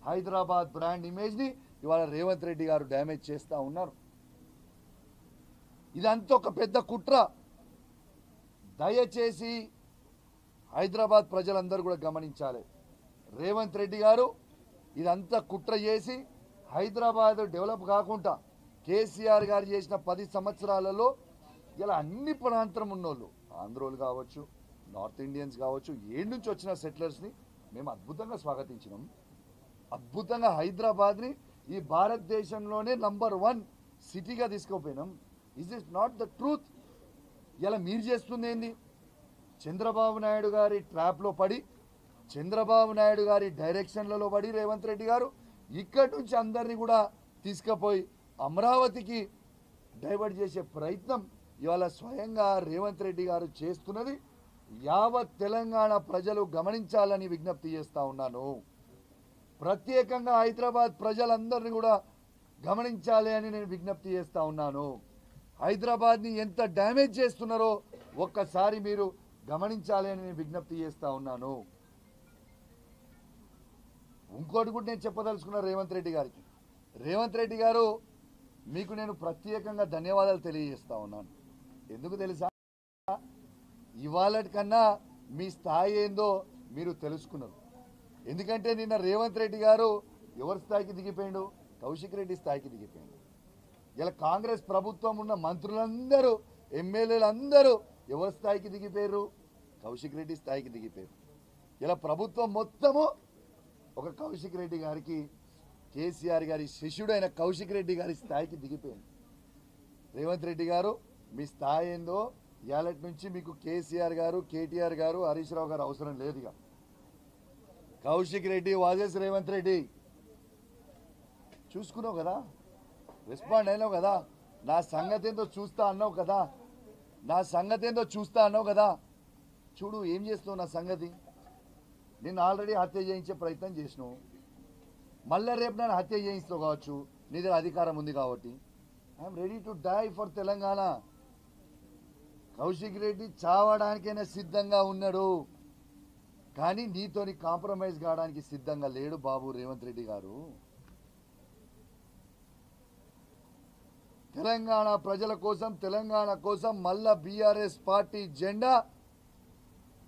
Hyderabad brand image ని ఇవాళ రేవంత్ రెడ్డి గారు డ్యామేజ్ చేస్తా ఉన్నారు. ఇదంతా ఒక పెద్ద కుట్ర. దయచేసి హైదరాబాద్ ప్రజలందరూ కూడా గమనించాలి. రేవంత్ రెడ్డి గారు ఇదంతా కుట్ర చేసి హైదరాబాద్ డెవలప్ కాకుండా కేసీఆర్ గారు చేసిన 10 సంవత్సరాలలో ఇలా అన్ని ప్రాంతం ఉన్నోళ్ళు, ఆంధ్రోలు కావచ్చు, నార్త్ ఇండియన్స్ కావచ్చు, ఏడు నుంచి వచ్చిన సెటిలర్స్ని మేము అద్భుతంగా స్వాగతించినాం. అద్భుతంగా హైదరాబాద్ని ఈ భారతదేశంలోనే నంబర్ 1 సిటీగా తీసుకుపోయినాం. Is it not the truth? ఇలా మీరు చేస్తుంది ఏంది? చంద్రబాబు నాయుడు గారి ట్రాప్లో పడి, చంద్రబాబు నాయుడు గారి డైరెక్షన్లలో పడి రేవంత్ రెడ్డి గారు ఇక్కడి నుంచి అందరినీ కూడా తీసుకుపోయి అమరావతికి డైవర్ట్ చేసే ప్రయత్నం ఇవాళ స్వయంగా రేవంత్ రెడ్డి గారు చేస్తున్నది యావత్ తెలంగాణ ప్రజలు గమనించాలని విజ్ఞప్తి చేస్తా ఉన్నాను. ప్రత్యేకంగా హైదరాబాద్ ప్రజలందరినీ కూడా గమనించాలి అని నేను విజ్ఞప్తి చేస్తా ఉన్నాను. హైదరాబాద్ని ఎంత డ్యామేజ్ చేస్తున్నారో ఒక్కసారి మీరు గమనించాలి అని నేను విజ్ఞప్తి చేస్తా ఉన్నాను. ఇంకోటి కూడా నేను చెప్పదలుచుకున్నా రేవంత్ రెడ్డి గారికి. రేవంత్ రెడ్డి గారు, మీకు నేను ప్రత్యేకంగా ధన్యవాదాలు తెలియజేస్తా ఉన్నాను. ఎందుకు తెలుసా? ఇవాళ కన్నా మీ స్థాయి ఏందో మీరు తెలుసుకున్నారు. ఎందుకంటే నిన్న రేవంత్ రెడ్డి గారు ఎవరి స్థాయికి దిగిపోయాడు? కౌశిక్ రెడ్డి స్థాయికి దిగిపోయాడు. ఇలా కాంగ్రెస్ ప్రభుత్వం ఉన్న మంత్రులందరూ, ఎమ్మెల్యేలు అందరూ ఎవరి స్థాయికి దిగిపోయారు? కౌశిక్ రెడ్డి స్థాయికి దిగిపోయారు. ఇలా ప్రభుత్వం మొత్తము ఒక కౌశిక్ రెడ్డి గారికి, కేసీఆర్ గారి శిష్యుడైన కౌశిక్ రెడ్డి గారి స్థాయికి దిగిపోయింది. రేవంత్ రెడ్డి గారు, మీ స్థాయి ఏందో ఇవాళ నుంచి మీకు కేసీఆర్ గారు, కేటీఆర్ గారు, హరీష్ రావు గారు అవసరం లేదుగా. కౌశిక్ రెడ్డి వాజెస్ రేవంత్ రెడ్డి చూసుకున్నావు కదా, రెస్పాండ్ అయినావు కదా, నా సంగతి ఏందో చూస్తా అన్నావు కదా, నా సంగతి ఏందో చూస్తా అన్నావు కదా. చూడు ఏం చేస్తున్నావు నా సంగతి. నేను ఆల్రెడీ హత్య చేయించే ప్రయత్నం చేసినావు, మళ్ళీ రేపు నన్ను హత్య చేయిస్తావు కావచ్చు, నీ దగ్గర అధికారం ఉంది కాబట్టి. I'm ready to die for Telangana. Kaushik Reddy చావడానికైనా సిద్ధంగా ఉన్నాడు, కానీ నీతోని కాంప్రమైజ్ కావడానికి సిద్ధంగా లేడు బాబు రేవంత్ రెడ్డి గారు. తెలంగాణ ప్రజల కోసం, తెలంగాణ కోసం మళ్ళా బీఆర్ఎస్ పార్టీ జెండా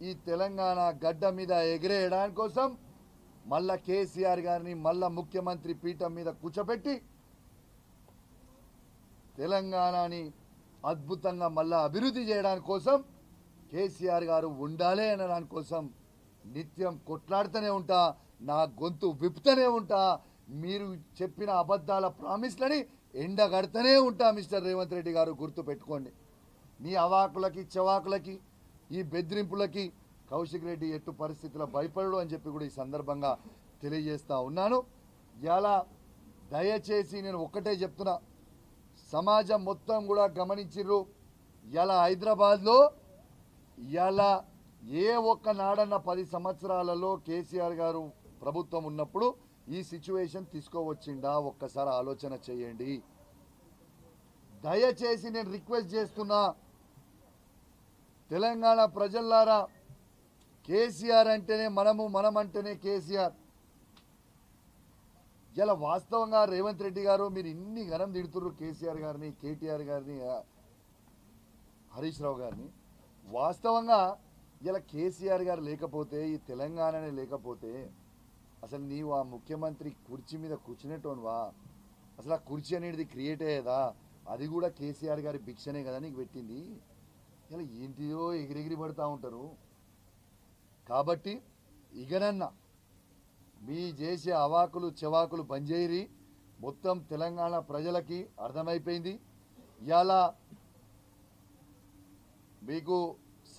ఈ తెలంగాణ గడ్డ మీద ఎగిరేయడానికి కోసం మళ్ళా కేసీఆర్ గారిని మళ్ళా ముఖ్యమంత్రి పీఠం మీద కూర్చోబెట్టి తెలంగాణని అద్భుతంగా మళ్ళా అభివృద్ధి చేయడానికి కోసం కేసీఆర్ గారు ఉండాలి అనే దానికోసం నిత్యం కొట్లాడుతూనే ఉంటా, నా గొంతు విప్పుతూనే ఉంటా, మీరు చెప్పిన అబద్ధాల ప్రామిస్లని ఎండగడుతూనే ఉంటా. మిస్టర్ రేవంత్ రెడ్డి గారు గుర్తు పెట్టుకోండి. నీ అవాకులకి చెవాకులకి ఈ బెదిరింపులకి కౌశిక్ రెడ్డి ఎట్టు పరిస్థితుల్లో భయపడడు అని చెప్పి కూడా ఈ సందర్భంగా తెలియజేస్తా ఉన్నాను. ఇలా దయచేసి నేను ఒక్కటే చెప్తున్నా, సమాజం మొత్తం కూడా గమనించిర్రు. ఇలా హైదరాబాద్లో ఇలా ఏ ఒక్క నాడన్న 10 సంవత్సరాలలో కేసీఆర్ గారు ప్రభుత్వం ఉన్నప్పుడు ఈ సిచ్యువేషన్ తీసుకోవచ్చిందా? ఒక్కసారి ఆలోచన చేయండి. దయచేసి నేను రిక్వెస్ట్ చేస్తున్నా, తెలంగాణ ప్రజల్లారా, కేసీఆర్ అంటేనే మనము, మనం అంటేనే కేసీఆర్. ఇలా వాస్తవంగా రేవంత్ రెడ్డి గారు మీరు ఇన్ని ఘనం తిడుతున్నారు కేసీఆర్ గారిని, కేటీఆర్ గారిని, హరీష్ రావు గారిని. వాస్తవంగా ఇలా కేసీఆర్ గారు లేకపోతే, ఈ తెలంగాణనే లేకపోతే అసలు నీవు ఆ ముఖ్యమంత్రి కుర్చీ మీద కూర్చునేటోనువా? అసలు ఆ కుర్చీ అనేది క్రియేట్ అయ్యేదా? అది కూడా కేసీఆర్ గారి భిక్షనే కదా నీకు పెట్టింది. ఇలా ఏంటిదో ఎగిరెగిరి పడుతూ ఉంటారు. కాబట్టి ఇకనన్నా మీ చేసే అవాకులు చెవాకులు బంజేరి మొత్తం తెలంగాణ ప్రజలకి అర్థమైపోయింది. ఇలా మీకు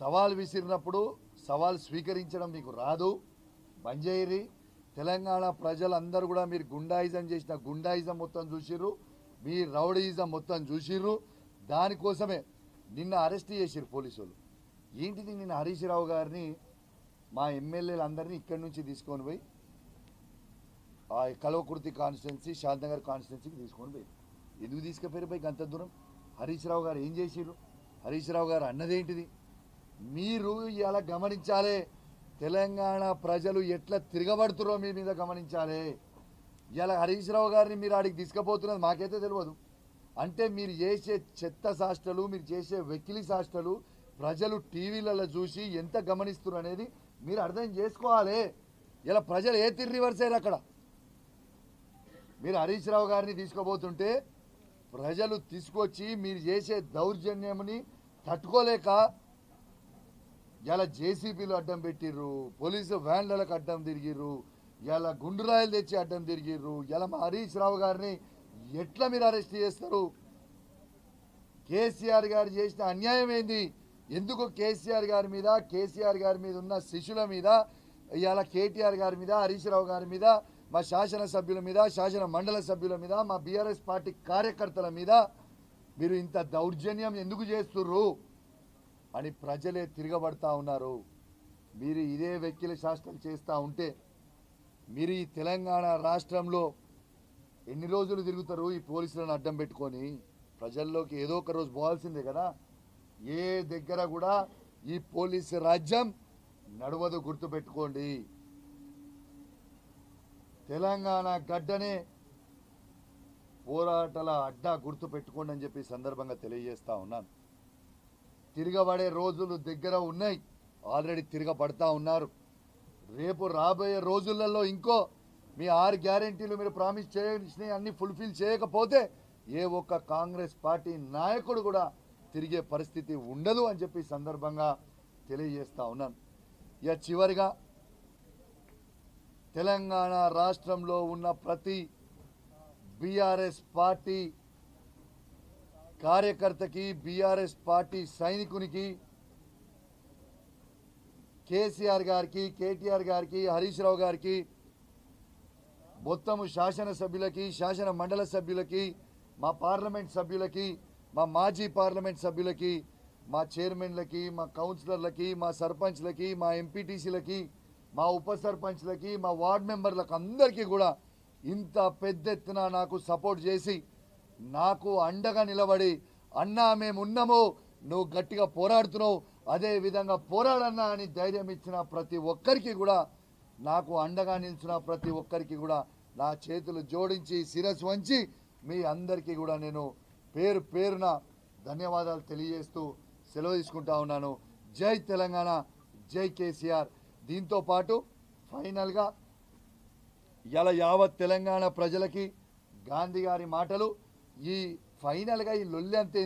సవాల్ విసిరినప్పుడు సవాల్ స్వీకరించడం మీకు రాదు, బంజేరి. తెలంగాణ ప్రజలందరూ కూడా మీరు గుండాయిజం చేసిన గుండాయిజం మొత్తం చూసిర్రు, మీ రౌడీయిజం మొత్తం చూసిర్రు. దానికోసమే నిన్న అరెస్ట్ చేసిర్రు పోలీసు వాళ్ళు. ఏంటిది? నిన్న హరీష్ రావు గారిని, మా ఎమ్మెల్యేలందరినీ ఇక్కడి నుంచి తీసుకొని పోయి ఆ కల్వకుర్తి కాన్స్టిట్యున్సీ, శాంతనగర్ కాన్స్టిట్యున్సీకి తీసుకొని పోయి. ఎందుకు తీసుకుపోయారు పైకి అంత దూరం? హరీష్ రావు గారు ఏం చేసిర్రు? హరీష్ రావు గారు అన్నదేంటిది? మీరు ఇలా గమనించాలి. తెలంగాణ ప్రజలు ఎట్లా తిరగబడుతురో మీ మీద గమనించాలి. ఇలా హరీష్ రావు గారిని మీరు ఆడికి తీసుకుపోతున్నది మాకైతే తెలియదు. అంటే మీరు చేసే చెత్త శాస్త్రాలు, మీరు చేసే వెకిలి శాస్త్రాలు ప్రజలు టీవీలలో చూసి ఎంత గమనిస్తున్నారు అనేది మీరు అర్థం చేసుకోవాలి. ఇలా ప్రజలు ఏ తిరిగి రివర్స్ అయ్యారు. అక్కడ మీరు హరీష్ రావు గారిని తీసుకుపోతుంటే ప్రజలు తీసుకొచ్చి మీరు చేసే దౌర్జన్యంని తట్టుకోలేక ఇలా జేసీబీలు అడ్డం పెట్టిర్రు, పోలీసు వ్యాన్లకు అడ్డం తిరిగిర్రు, ఇలా గుండురాయలు తెచ్చి అడ్డం తిరిగిర్రు. ఇలా మా హరీష్ రావు గారిని ఎట్లా మీరు అరెస్ట్ చేస్తారు? కేసీఆర్ గారు చేసిన అన్యాయం ఏంది? ఎందుకు కేసీఆర్ గారి మీద ఉన్న శిష్యుల మీద, ఇవాళ కేటీఆర్ గారి మీద, హరీష్ రావు గారి మీద, మా శాసనసభ్యుల మీద, శాసన మండలి సభ్యుల మీద, మా బీఆర్ఎస్ పార్టీ కార్యకర్తల మీద మీరు ఇంత దౌర్జన్యం ఎందుకు చేస్తుర్రు అని ప్రజలే తిరగబడతా ఉన్నారు. మీరు ఇదే వెక్కిల శాస్త్రం చేస్తూ ఉంటే మీరు ఈ తెలంగాణ రాష్ట్రంలో ఎన్ని రోజులు తిరుగుతారు? ఈ పోలీసులను అడ్డం పెట్టుకొని ప్రజల్లోకి ఏదో ఒక రోజు పోవాల్సిందే కదా. ఏ దగ్గర కూడా ఈ పోలీసు రాజ్యం నడవదు, గుర్తుపెట్టుకోండి. తెలంగాణ గడ్డనే పోరాటాల అడ్డా, గుర్తుపెట్టుకోండి అని చెప్పి సందర్భంగా తెలియజేస్తా ఉన్నాను. తిరగబడే రోజులు దగ్గర ఉన్నాయి, ఆల్రెడీ తిరగబడతా ఉన్నారు. రేపు రాబోయే రోజులలో ఇంకో మీ 6 గ్యారెంటీలు మీరు ప్రామిస్ చేసినవి అన్ని ఫుల్ఫిల్ చేయకపోతే ఏ ఒక్క కాంగ్రెస్ పార్టీ నాయకుడు కూడా తిరిగే పరిస్థితి ఉండదు అని చెప్పి సందర్భంగా తెలియజేస్తా ఉన్నాను. ఇక చివరిగా తెలంగాణ రాష్ట్రంలో ఉన్న ప్రతి బీఆర్ఎస్ పార్టీ కార్యకర్తకి, బీఆర్ఎస్ పార్టీ సైనికునికి, కేసీఆర్ గారికి, కేటీఆర్ గారికి, హరీష్ రావు గారికి, మొత్తము శాసనసభ్యులకి, శాసన మండల సభ్యులకి, మా పార్లమెంట్ సభ్యులకి, మా మాజీ పార్లమెంట్ సభ్యులకి, మా చైర్మన్లకి, మా కౌన్సిలర్లకి, మా సర్పంచ్లకి, మా ఎంపీటీసీలకి, మా ఉప సర్పంచ్లకి, మా వార్డ్ మెంబర్లకు అందరికీ కూడా ఇంత పెద్ద ఎత్తున నాకు సపోర్ట్ చేసి నాకు అండగా నిలబడి, అన్నా మేము ఉన్నాము, నువ్వు గట్టిగా పోరాడుతున్నావు, అదే విధంగా పోరాడన్నా అని ధైర్యం ఇచ్చిన ప్రతి ఒక్కరికి కూడా, నాకు అండగా నిలిచిన ప్రతి ఒక్కరికి కూడా నా చేతులు జోడించి శిరస్సు వంచి మీ అందరికీ కూడా నేను పేరు పేరున ధన్యవాదాలు తెలియజేస్తూ సెలవు తీసుకుంటా ఉన్నాను. జై తెలంగాణ, జై కేసీఆర్. దీంతో పాటు ఫైనల్గా ఇలా యావత్ తెలంగాణ ప్రజలకి గాంధీ గారి మాటలు, ఈ ఫైనల్గా ఈ లొల్లి అంత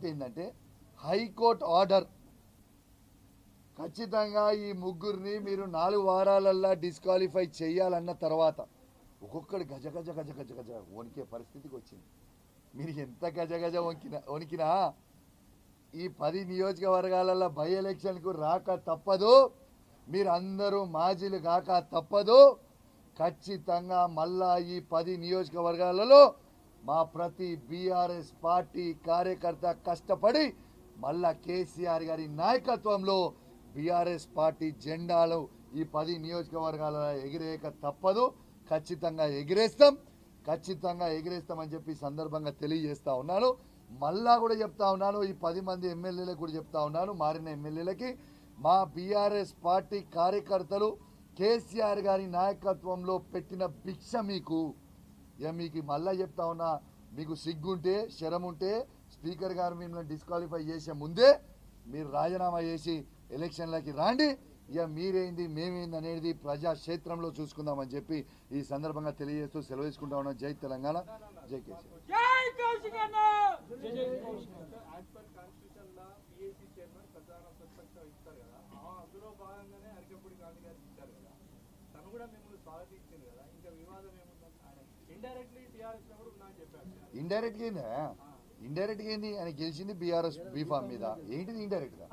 ఏంటంటే హైకోర్టు ఆర్డర్ ఖచ్చితంగా ఈ ముగ్గురిని మీరు 4 వారాలల్లా డిస్క్వాలిఫై చేయాలన్న తర్వాత ఒక్కొక్కడు గజ గజ గజ గజ గజ వణికే పరిస్థితికి వచ్చింది. మీరు ఎంత గజ గజ వణికినా ఈ 10 నియోజకవర్గాలలో బై ఎలక్షన్కు రాక తప్పదు, మీరు అందరూ మాజీలు కాక తప్పదు. ఖచ్చితంగా మళ్ళా ఈ 10 నియోజకవర్గాలలో మా ప్రతి బీఆర్ఎస్ పార్టీ కార్యకర్త కష్టపడి మళ్ళా కేసీఆర్ గారి నాయకత్వంలో బీఆర్ఎస్ పార్టీ జెండాలు ఈ 10 నియోజకవర్గాలలో ఎగిరేయక తప్పదు. ఖచ్చితంగా ఎగిరేస్తామని చెప్పి సందర్భంగా తెలియజేస్తా ఉన్నాను. మళ్ళా కూడా చెప్తా ఉన్నాను, ఈ 10 మంది ఎమ్మెల్యేలకు కూడా చెప్తా ఉన్నాను, మారిన ఎమ్మెల్యేలకి, మా బీఆర్ఎస్ పార్టీ కార్యకర్తలు కేసీఆర్ గారి నాయకత్వంలో పెట్టిన భిక్ష మీకు మళ్ళా చెప్తా ఉన్నా, మీకు సిగ్గుంటే, శరం ఉంటే స్పీకర్ గారు మిమ్మల్ని డిస్క్వాలిఫై చేసే ముందే మీరు రాజీనామా చేసి ఎలక్షన్లకి రాండి. ఇక మీరేంది మేమేంది అనేది ప్రజాక్షేత్రంలో చూసుకుందామని చెప్పి ఈ సందర్భంగా తెలియజేస్తూ సెలవు తీసుకుంటా ఉన్నాం. జై తెలంగాణ, జై కేసీఆర్. ఇండైరెక్ట్గా ఏంది ఆయన గెలిచింది బీఆర్ఎస్ బీఫామ్ మీద, ఏంటిది ఇండైరెక్ట్గా?